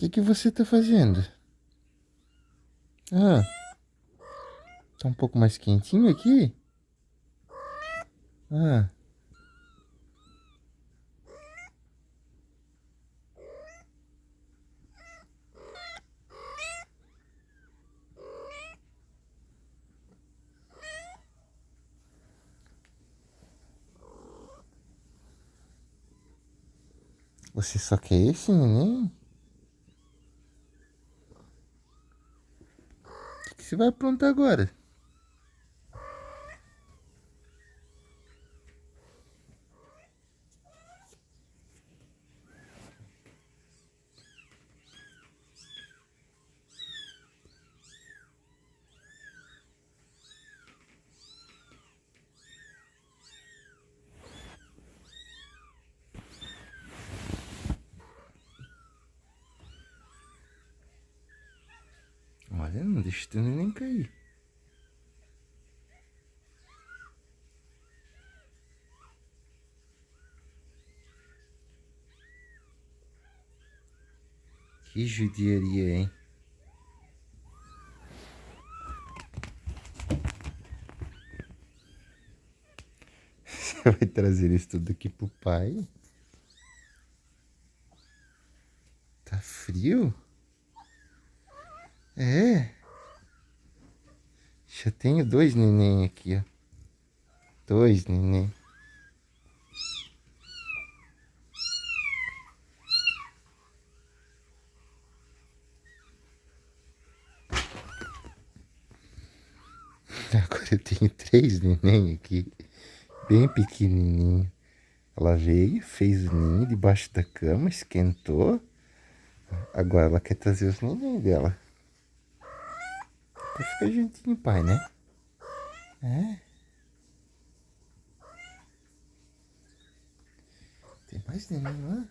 Que você tá fazendo? Ah, tá um pouco mais quentinho aqui? Ah, você só quer esse, neném? O que você vai aprontar agora? Olha, não deixa o neném cair. Que judiaria, hein? Você vai trazer isso tudo aqui pro pai? Tá frio? É. Já tenho dois neném aqui, ó. Dois neném. Agora eu tenho três neném aqui. Bem pequenininho. Ela veio, fez o ninho debaixo da cama, esquentou. Agora ela quer trazer os neném dela. Pra ficar juntinho, pai, né? É. Tem mais neném lá?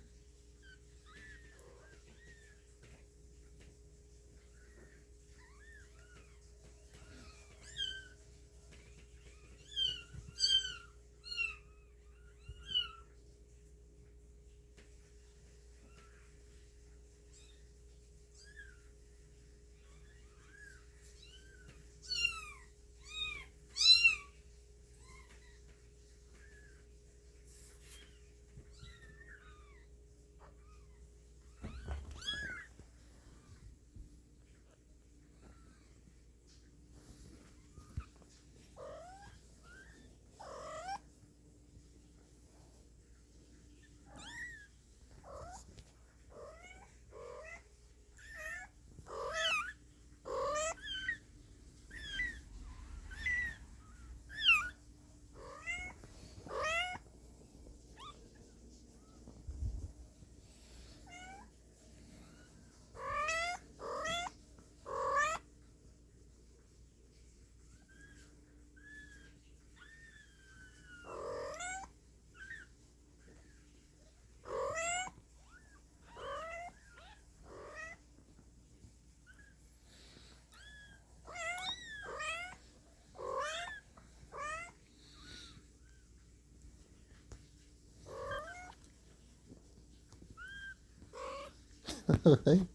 Vai,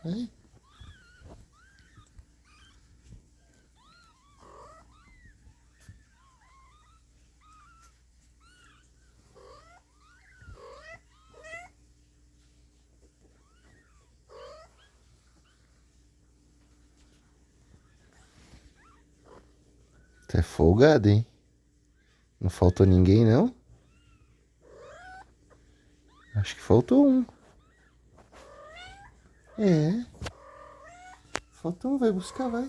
vai. Tá folgado, hein? Não faltou ninguém, não? Acho que faltou um. É. Faltou um, vai buscar, vai.